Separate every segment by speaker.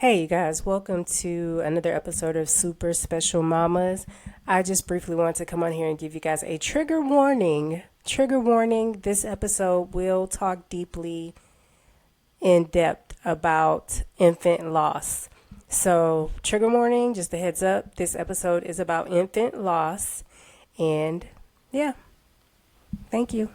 Speaker 1: Hey, you guys, welcome to another episode of Super Special Mamas. I just briefly want to come on here and give you guys a trigger warning. Trigger warning, this episode will talk deeply in depth about infant loss. So, trigger warning, just a heads up, this episode is about infant loss. And yeah, thank you.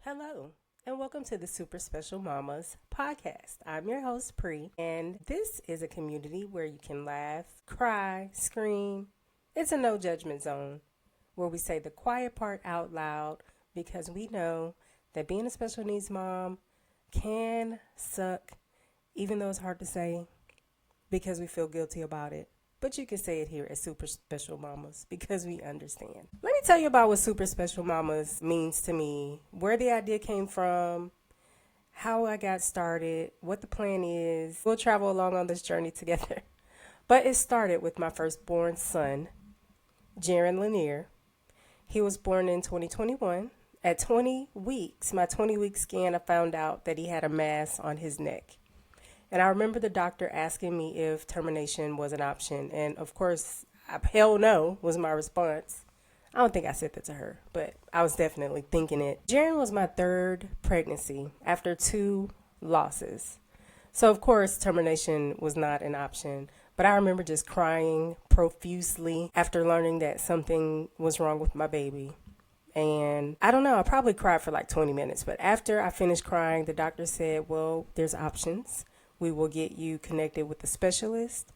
Speaker 1: Hello, and welcome to the Super Special Mamas podcast. I'm your host, Pri, and this is a community where you can laugh, cry, scream. It's a no judgment zone where we say the quiet part out loud because we know that being a special needs mom can suck, even though it's hard to say because we feel guilty about it. But you can say it here at Super Special Mamas because we understand. Let me tell you about what Super Special Mamas means to me, where the idea came from, how I got started, what the plan is. We'll travel along on this journey together. But it started with my firstborn son, Jerryn Lanier. He was born in 2021. At 20 weeks, my 20-week scan, I found out that he had a mass on his neck. And I remember the doctor asking me if termination was an option. And of course, hell no was my response. I don't think I said that to her, but I was definitely thinking it. Jerryn was my third pregnancy after 2 losses. So of course, termination was not an option. But I remember just crying profusely after learning that something was wrong with my baby. And I don't know, I probably cried for like 20 minutes. But after I finished crying, the doctor said, well, there's options. We will get you connected with a specialist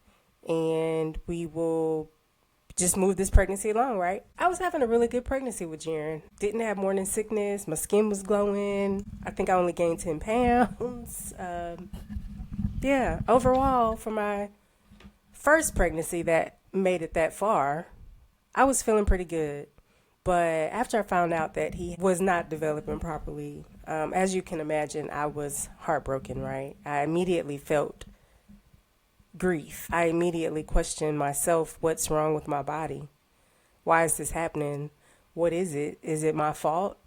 Speaker 1: and we will just move this pregnancy along, right? I was having a really good pregnancy with Jerryn. Didn't have morning sickness. My skin was glowing. I think I only gained 10 pounds. Overall, for my first pregnancy that made it that far, I was feeling pretty good. But after I found out that he was not developing properly, as you can imagine, I was heartbroken, right? I immediately felt grief. I immediately questioned myself, what's wrong with my body? Why is this happening? What is it? Is it my fault?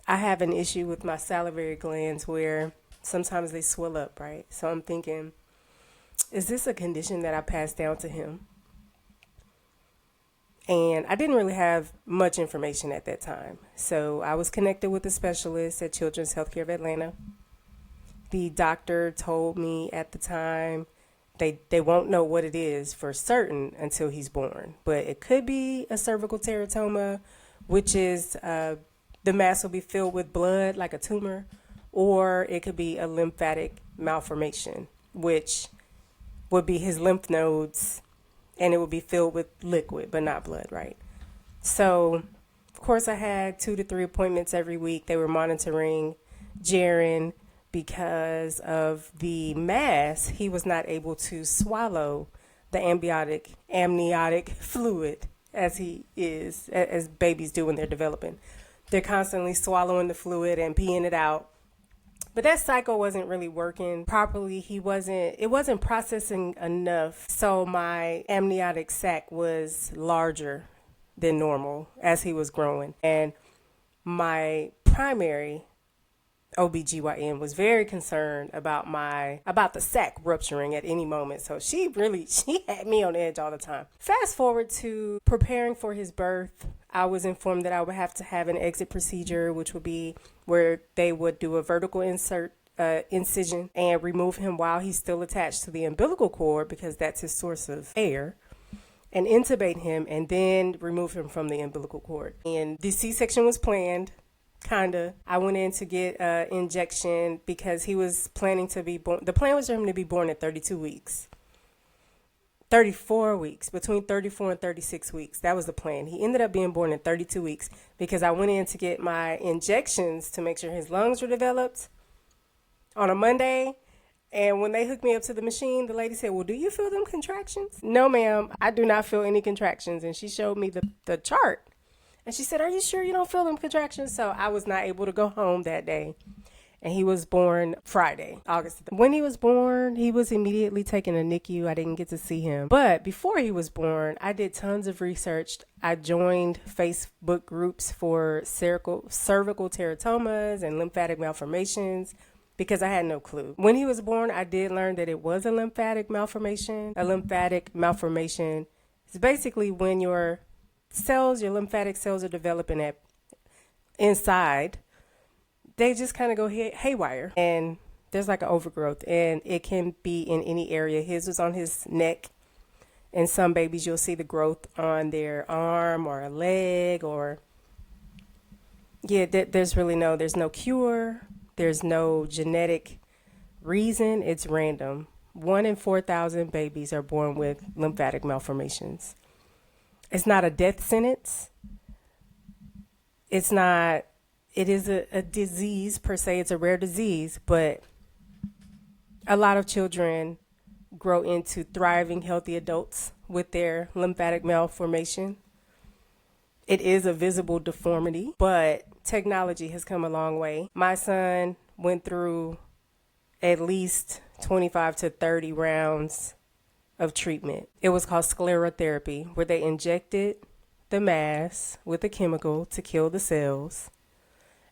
Speaker 1: I have an issue with my salivary glands where sometimes they swell up, right? So I'm thinking, is this a condition that I passed down to him? And I didn't really have much information at that time. So I was connected with a specialist at Children's Healthcare of Atlanta. The doctor told me at the time they won't know what it is for certain until he's born. But it could be a cervical teratoma, which is the mass will be filled with blood like a tumor, or it could be a lymphatic malformation, which would be his lymph nodes and it would be filled with liquid, but not blood, right? So, of course, I had 2 to 3 appointments every week. They were monitoring Jerryn because of the mass. He was not able to swallow the amniotic fluid as babies do when they're developing. They're constantly swallowing the fluid and peeing it out. But that cycle wasn't really working properly. It wasn't processing enough. So my amniotic sac was larger than normal as he was growing. And my primary OBGYN was very concerned about the sac rupturing at any moment. So she had me on edge all the time. Fast forward to preparing for his birth. I was informed that I would have to have an exit procedure, which would be where they would do a vertical incision and remove him while he's still attached to the umbilical cord because that's his source of air, and intubate him and then remove him from the umbilical cord. And the C-section was planned, kinda. I went in to get an injection because he was planning to be born. The plan was for him to be born at 32 weeks. 34 weeks, between 34 and 36 weeks. That was the plan. He ended up being born at 32 weeks because I went in to get my injections to make sure his lungs were developed on a Monday. And when they hooked me up to the machine, the lady said, well, do you feel them contractions? No, ma'am, I do not feel any contractions. And she showed me the chart. And she said, are you sure you don't feel them contractions? So I was not able to go home that day. and he was born Friday, August. When he was born, he was immediately taken to NICU. I didn't get to see him. But before he was born, I did tons of research. I joined Facebook groups for cervical teratomas and lymphatic malformations because I had no clue. When he was born, I did learn that it was a lymphatic malformation. A lymphatic malformation is basically when your lymphatic cells are developing inside. They just kind of go haywire, and there's like an overgrowth, and it can be in any area. His was on his neck. In some babies, you'll see the growth on their arm or a leg, or there's no cure. There's no genetic reason. It's random. 1 in 4,000 babies are born with lymphatic malformations. It's not a death sentence. It is a disease per se. It's a rare disease, but a lot of children grow into thriving, healthy adults with their lymphatic malformation. It is a visible deformity, but technology has come a long way. My son went through at least 25 to 30 rounds of treatment. It was called sclerotherapy, where they injected the mass with a chemical to kill the cells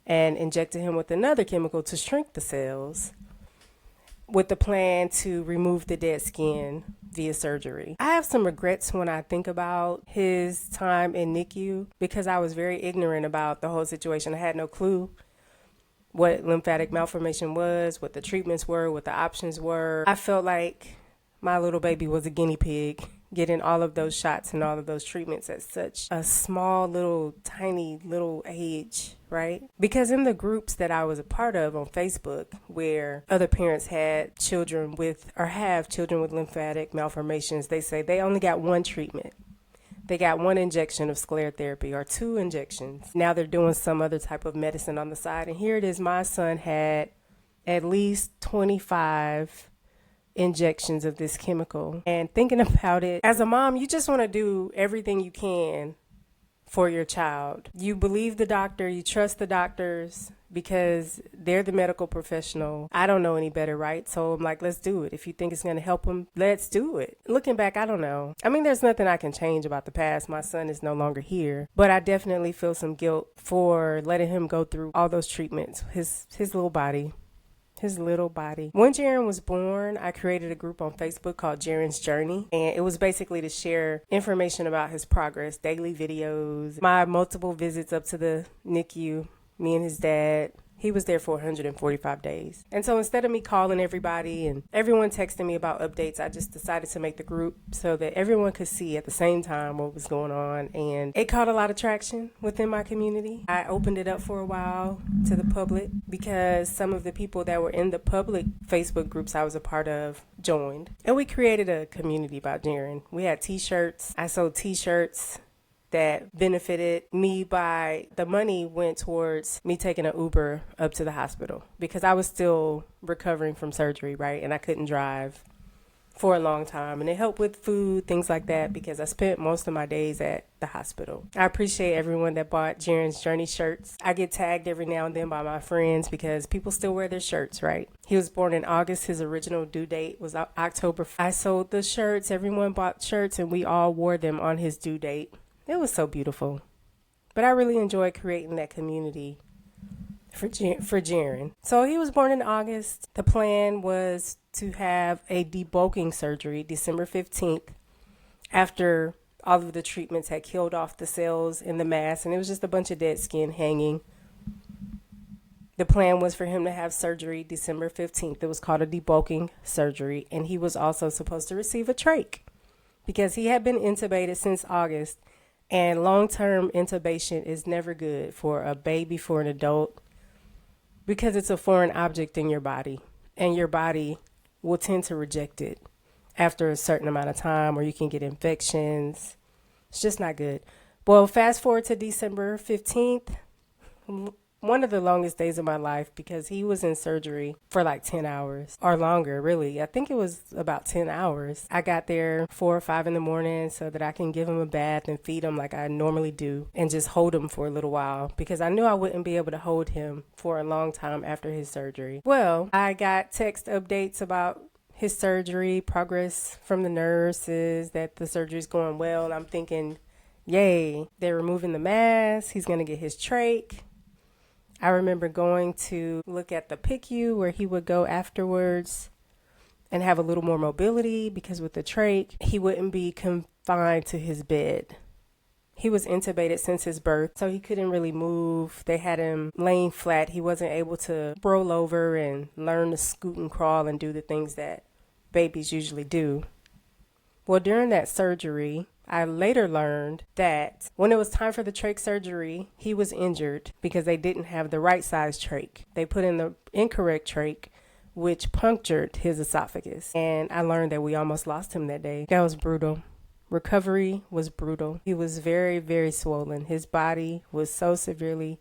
Speaker 1: and injected him with another chemical to shrink the cells, with the plan to remove the dead skin via surgery. I have some regrets when I think about his time in NICU because I was very ignorant about the whole situation. I had no clue what lymphatic malformation was, what the treatments were, what the options were. I felt like my little baby was a guinea pig, getting all of those shots and all of those treatments at such a small, tiny little age, right? Because in the groups that I was a part of on Facebook, where other parents had children with or have children with lymphatic malformations, they say they only got one treatment. They got one injection of sclerotherapy or 2 injections. Now they're doing some other type of medicine on the side. And here it is, my son had at least 25 injections of this chemical. And thinking about it, as a mom, you just want to do everything you can for your child. You believe the doctor, you trust the doctors because they're the medical professional. I don't know any better, right? So I'm like, let's do it. If you think it's going to help him, let's do it. Looking back, I don't know. I mean, there's nothing I can change about the past. My son is no longer here, but I definitely feel some guilt for letting him go through all those treatments. His little body. When Jerryn was born, I created a group on Facebook called Jerryn's Journey, and it was basically to share information about his progress, daily videos, my multiple visits up to the NICU, me and his dad. He was there for 145 days. And so instead of me calling everybody and everyone texting me about updates, I just decided to make the group so that everyone could see at the same time what was going on. And it caught a lot of traction within my community. I opened it up for a while to the public because some of the people that were in the public Facebook groups I was a part of joined. And we created a community about Jerryn. We had t-shirts. I sold t-shirts that benefited me. By the money went towards me taking an Uber up to the hospital because I was still recovering from surgery, right? And I couldn't drive for a long time. And it helped with food, things like that, because I spent most of my days at the hospital. I appreciate everyone that bought Jerryn's Journey shirts. I get tagged every now and then by my friends because people still wear their shirts, right? He was born in August. His original due date was October. I sold the shirts. Everyone bought shirts and we all wore them on his due date. It was so beautiful. But I really enjoyed creating that community for Jerryn. So he was born in August. The plan was to have a debulking surgery December 15th after all of the treatments had killed off the cells in the mass, and it was just a bunch of dead skin hanging. The plan was for him to have surgery December 15th. It was called a debulking surgery, and he was also supposed to receive a trach because he had been intubated since August. And long-term intubation is never good for a baby, for an adult, because it's a foreign object in your body, and your body will tend to reject it after a certain amount of time, or you can get infections. It's just not good. Well, fast forward to December 15th. one of the longest days of my life because he was in surgery for like 10 hours or longer, really. I think it was about 10 hours. I got there 4 or 5 in the morning so that I can give him a bath and feed him like I normally do and just hold him for a little while because I knew I wouldn't be able to hold him for a long time after his surgery. Well, I got text updates about his surgery, progress from the nurses, that the surgery's going well. I'm thinking, yay, they're removing the mask. He's going to get his trach. I remember going to look at the PICU where he would go afterwards and have a little more mobility because with the trach, he wouldn't be confined to his bed. He was intubated since his birth, so he couldn't really move. They had him laying flat. He wasn't able to roll over and learn to scoot and crawl and do the things that babies usually do. Well, during that surgery, I later learned that when it was time for the trach surgery, he was injured because they didn't have the right size trach. They put in the incorrect trach, which punctured his esophagus. And I learned that we almost lost him that day. That was brutal. Recovery was brutal. He was very, very swollen. His body was so severely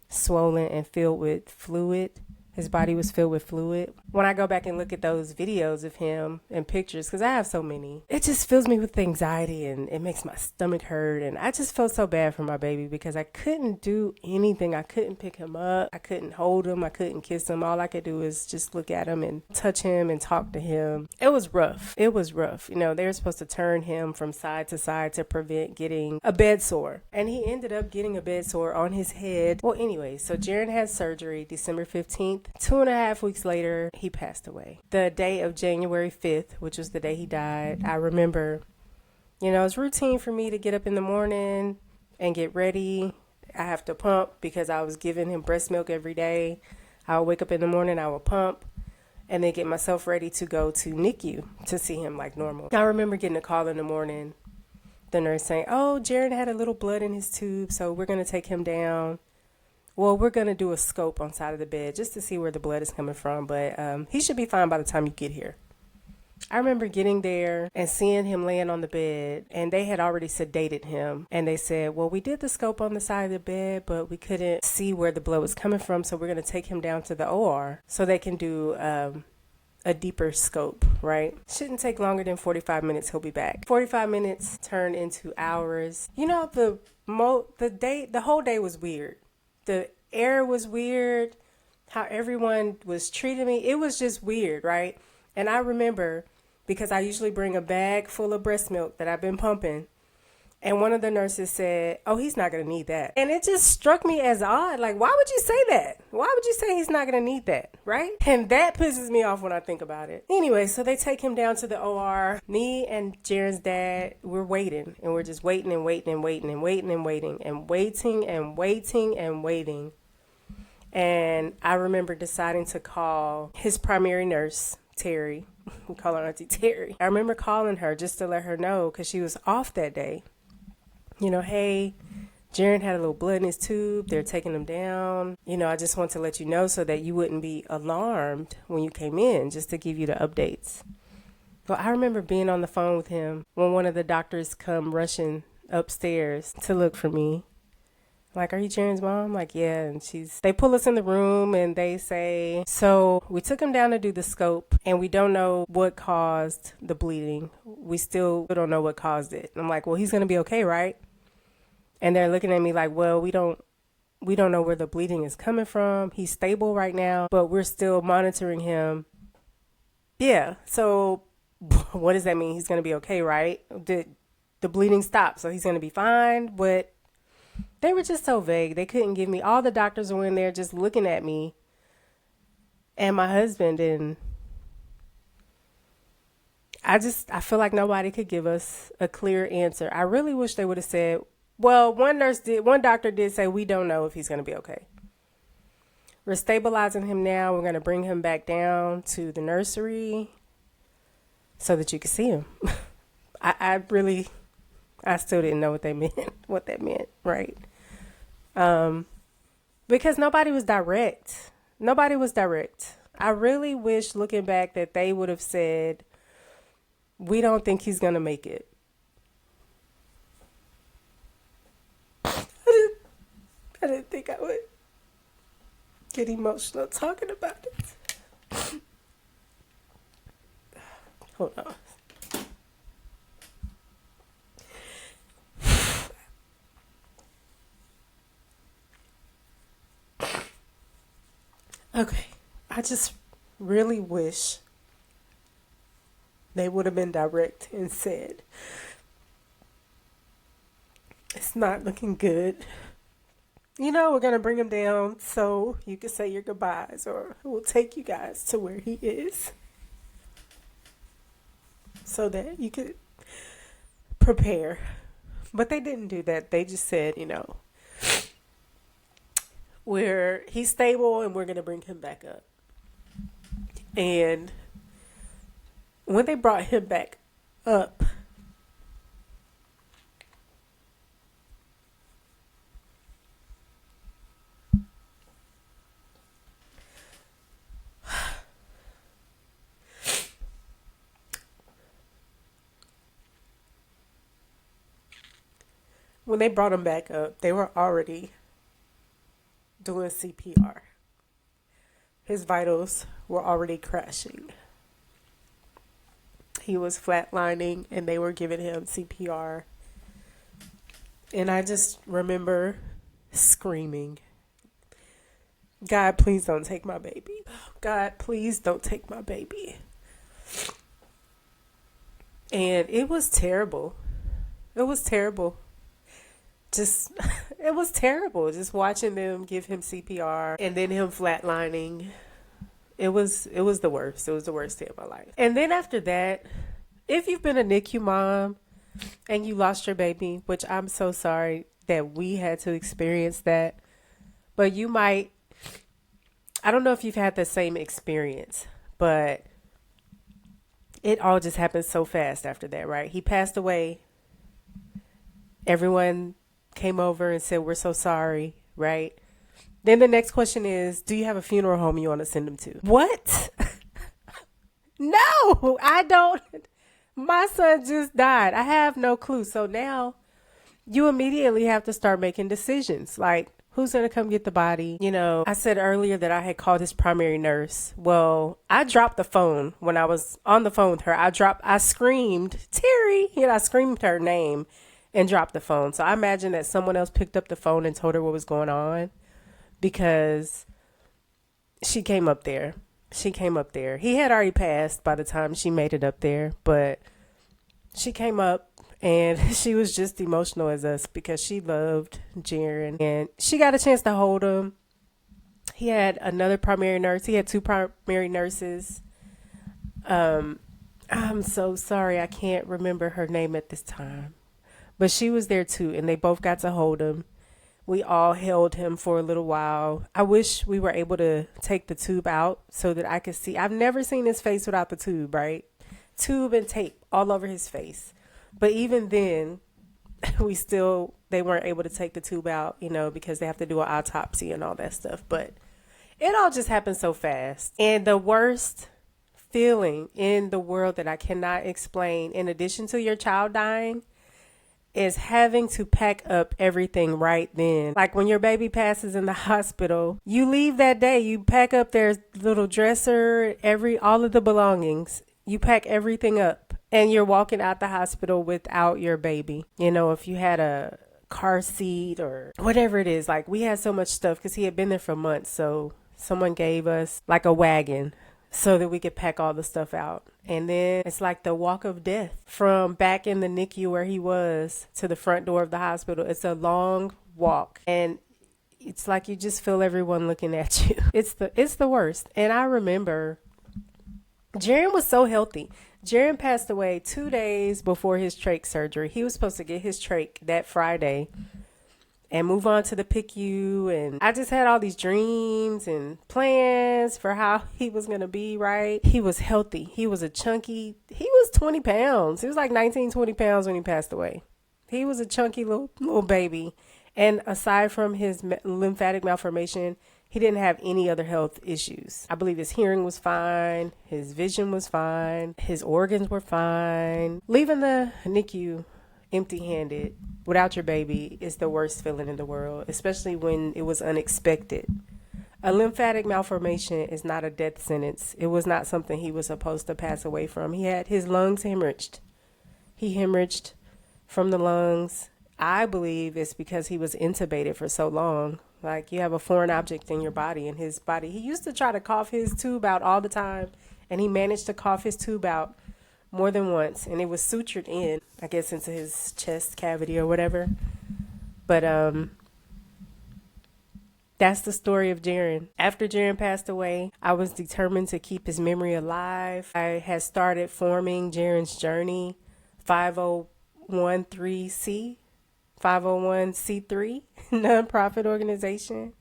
Speaker 1: swollen and filled with fluid. His body was filled with fluid. When I go back and look at those videos of him and pictures, because I have so many, it just fills me with anxiety and it makes my stomach hurt. And I just felt so bad for my baby because I couldn't do anything. I couldn't pick him up. I couldn't hold him. I couldn't kiss him. All I could do is just look at him and touch him and talk to him. It was rough. It was rough. You know, they were supposed to turn him from side to side to prevent getting a bed sore. And he ended up getting a bed sore on his head. Well, anyway, so Jerryn had surgery December 15th. 2.5 weeks later, he passed away. The day of January 5th, which was the day he died, I remember, you know, it's routine for me to get up in the morning and get ready. I have to pump because I was giving him breast milk every day. I would wake up in the morning, I would pump, and then get myself ready to go to NICU to see him like normal. I remember getting a call in the morning, the nurse saying, oh, Jerryn had a little blood in his tube, so we're going to take him down. Well, we're going to do a scope on side of the bed just to see where the blood is coming from, but he should be fine by the time you get here. I remember getting there and seeing him laying on the bed, and they had already sedated him, and they said, well, we did the scope on the side of the bed, but we couldn't see where the blood was coming from, so we're going to take him down to the OR so they can do a deeper scope, right? Shouldn't take longer than 45 minutes. He'll be back. 45 minutes turned into hours. You know, the whole day was weird. The air was weird, how everyone was treating me. It was just weird, right? And I remember, because I usually bring a bag full of breast milk that I've been pumping, and one of the nurses said, oh, he's not going to need that. And it just struck me as odd. Like, why would you say that? Why would you say he's not going to need that, right? And that pisses me off when I think about it. Anyway, so they take him down to the OR. Me and Jerryn's dad, we're waiting. And we're just waiting and waiting and waiting and waiting and waiting and waiting and waiting and waiting. And I remember deciding to call his primary nurse, Terry. We call her Auntie Terry. I remember calling her just to let her know because she was off that day. You know, hey, Jerryn had a little blood in his tube. They're taking him down. You know, I just want to let you know so that you wouldn't be alarmed when you came in, just to give you the updates. Well, I remember being on the phone with him when one of the doctors come rushing upstairs to look for me. Like, are you Jerryn's mom? Like, yeah. And they pull us in the room and they say, so we took him down to do the scope and we don't know what caused the bleeding. We still don't know what caused it. I'm like, well, he's going to be okay, right? And they're looking at me like, well, we don't know where the bleeding is coming from. He's stable right now, but we're still monitoring him. Yeah. So what does that mean? He's going to be okay, right? Did the bleeding stop? So he's going to be fine. But they were just so vague. They couldn't give me. All the doctors were in there just looking at me and my husband. And I feel like nobody could give us a clear answer. I really wish they would have said, well, one doctor did say, we don't know if he's going to be okay. We're stabilizing him now. We're going to bring him back down to the nursery so that you can see him. I still didn't know what that meant, right? Because nobody was direct. I really wish, looking back, that they would have said, we don't think he's going to make it. I didn't think I would. get emotional talking about it. Hold on. Okay, I just really wish they would have been direct and said, it's not looking good. You know, we're going to bring him down so you can say your goodbyes, or we'll take you guys to where he is so that you could prepare. But they didn't do that. They just said, he's stable and we're going to bring him back up. And when they brought him back up, they were already doing CPR. His vitals were already crashing. He was flatlining and they were giving him CPR. And I just remember screaming, God, please don't take my baby. God, please don't take my baby. And it was terrible. It was terrible. It was terrible just watching them give him CPR and then him flatlining. It was the worst. It was the worst day of my life. And then after that, if you've been a NICU mom and you lost your baby, which I'm so sorry that we had to experience that, but you might, I don't know if you've had the same experience, but it all just happened so fast after that, right? He passed away. Everyone came over and said, we're so sorry, right? Then the next question is, do you have a funeral home you want to send him to? What? No, I don't. My son just died. I have no clue. So now you immediately have to start making decisions. Like, who's going to come get the body? I said earlier that I had called his primary nurse. Well, I dropped the phone when I was on the phone with her. I screamed, Terry, I screamed her name and dropped the phone. So I imagine that someone else picked up the phone and told her what was going on, because she came up there. He had already passed by the time she made it up there, but she came up and she was just emotional as us because she loved Jerryn and she got a chance to hold him. He had another primary nurse. He had two primary nurses. I'm so sorry. I can't remember her name at this time. But she was there too, and they both got to hold him. We all held him for a little while. I wish we were able to take the tube out so that I could see. I've never seen his face without the tube, right? Tube and tape all over his face. But even then, they weren't able to take the tube out, because they have to do an autopsy and all that stuff. But it all just happened so fast. And the worst feeling in the world that I cannot explain, in addition to your child dying, is having to pack up everything right then. Like when your baby passes in the hospital, you leave that day, you pack up their little dresser, all of the belongings, you pack everything up and you're walking out the hospital without your baby. If you had a car seat or whatever it is, like we had so much stuff because he had been there for months. So someone gave us like a wagon so that we could pack all the stuff out. And then it's like the walk of death from back in the NICU where he was to the front door of the hospital. It's a long walk and it's like you just feel everyone looking at you. It's the worst. And I remember Jerryn was so healthy. Jerryn passed away 2 days before his trach surgery. He was supposed to get his trach that Friday and move on to the PICU. And I just had all these dreams and plans for how he was going to be, right? He was healthy. He was he was 20 pounds. He was like 19, 20 pounds when he passed away. He was a chunky little baby. And aside from his lymphatic malformation, he didn't have any other health issues. I believe his hearing was fine. His vision was fine. His organs were fine. Leaving the NICU empty-handed without your baby is the worst feeling in the world, especially when it was unexpected. A lymphatic malformation is not a death sentence. It was not something he was supposed to pass away from. He had his lungs hemorrhaged. He hemorrhaged from the lungs. I believe it's because he was intubated for so long. Like, you have a foreign object in your body, in his body. He used to try to cough his tube out all the time, and he managed to cough his tube out more than once, and it was sutured in, I guess, into his chest cavity or whatever. But that's the story of Jerryn. After Jerryn passed away, I was determined to keep his memory alive. I had started forming Jerryn's Journey 501c 501c3 nonprofit organization,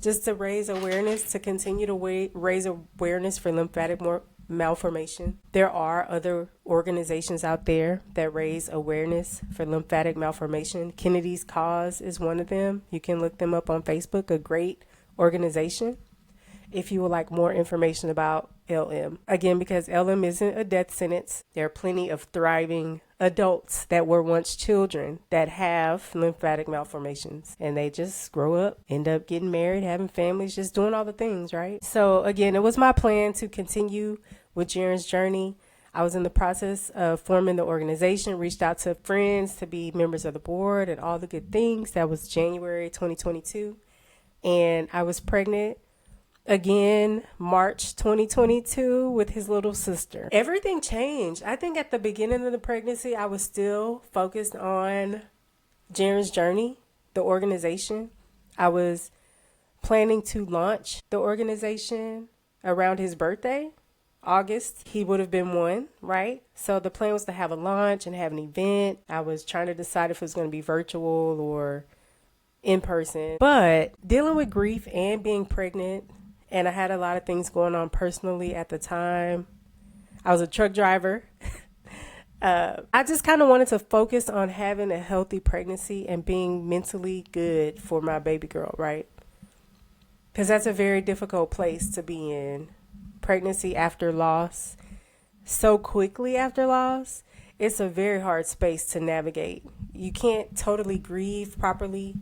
Speaker 1: just to raise awareness, to continue to raise awareness for lymphatic malformation. There are other organizations out there that raise awareness for lymphatic malformation. Kennedy's Cause is one of them. You can look them up on Facebook, a great organization, if you would like more information about LM. Again, because LM isn't a death sentence, there are plenty of thriving adults that were once children that have lymphatic malformations, and they just grow up, end up getting married, having families, just doing all the things, right? So again, it was my plan to continue with Jerryn's Journey. I was in the process of forming the organization, reached out to friends to be members of the board and all the good things. That was January 2022. And I was pregnant again, March 2022, with his little sister. Everything changed. I think at the beginning of the pregnancy, I was still focused on Jerryn's Journey, the organization. I was planning to launch the organization around his birthday, August. He would have been 1, right? So the plan was to have a launch and have an event. I was trying to decide if it was going to be virtual or in person. But dealing with grief and being pregnant, and I had a lot of things going on personally at the time. I was a truck driver. I just kind of wanted to focus on having a healthy pregnancy and being mentally good for my baby girl, right? Because that's a very difficult place to be in. Pregnancy after loss, so quickly after loss, it's a very hard space to navigate. You can't totally grieve properly,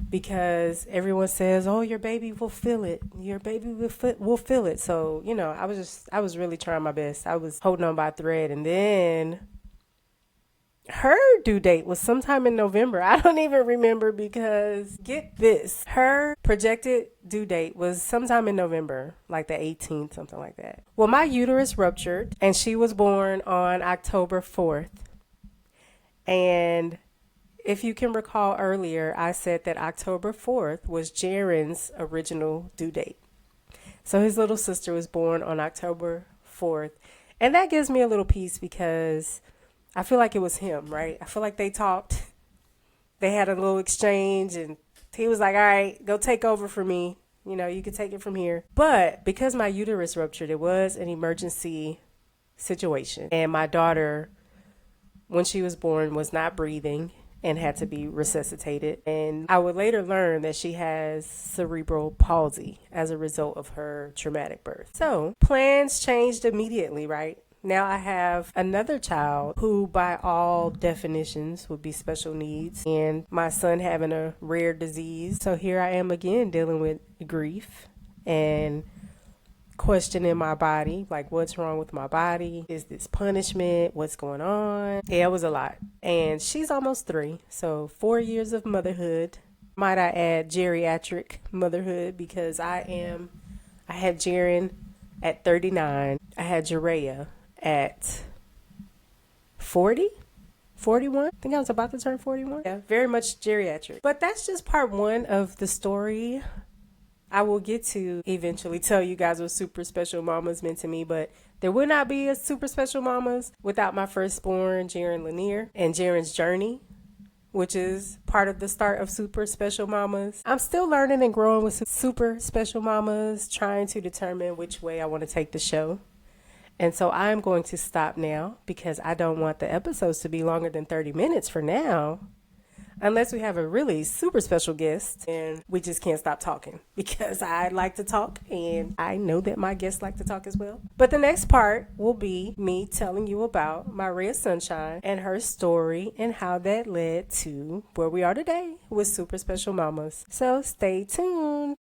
Speaker 1: because everyone says, oh, your baby will feel it. Your baby will feel it. So, I was really trying my best. I was holding on by a thread. And then her due date was sometime in November. I don't even remember, because get this, her projected due date was sometime in November, like the 18th, something like that. Well, my uterus ruptured and she was born on October 4th. And if you can recall earlier, I said that October 4th was Jerryn's original due date. So his little sister was born on October 4th. And that gives me a little peace, because I feel like it was him, right? I feel like they talked. They had a little exchange, and he was like, all right, go take over for me. You can take it from here. But because my uterus ruptured, it was an emergency situation. And my daughter, when she was born, was not breathing and had to be resuscitated. And I would later learn that she has cerebral palsy as a result of her traumatic birth. So plans changed immediately, right? Now I have another child who, by all definitions, would be special needs, and my son having a rare disease. So here I am again dealing with grief and questioning my body, like, what's wrong with my body? Is this punishment? What's going on? Yeah, it was a lot. And she's almost 3, so 4 years of motherhood. Might I add geriatric motherhood, because I had Jerryn at 39. I had Jerryn at 40, 41. I think I was about to turn 41. Yeah, very much geriatric. But that's just part 1 of the story. I will get to eventually tell you guys what Super Special Mamas meant to me, but there would not be a Super Special Mamas without my firstborn, Jerryn Lanier, and Jerryn's Journey, which is part of the start of Super Special Mamas. I'm still learning and growing with Super Special Mamas, trying to determine which way I want to take the show. And so I'm going to stop now, because I don't want the episodes to be longer than 30 minutes for now. Unless we have a really super special guest and we just can't stop talking, because I like to talk and I know that my guests like to talk as well. But the next part will be me telling you about my ray of sunshine and her story and how that led to where we are today with Super Special Mamas. So stay tuned.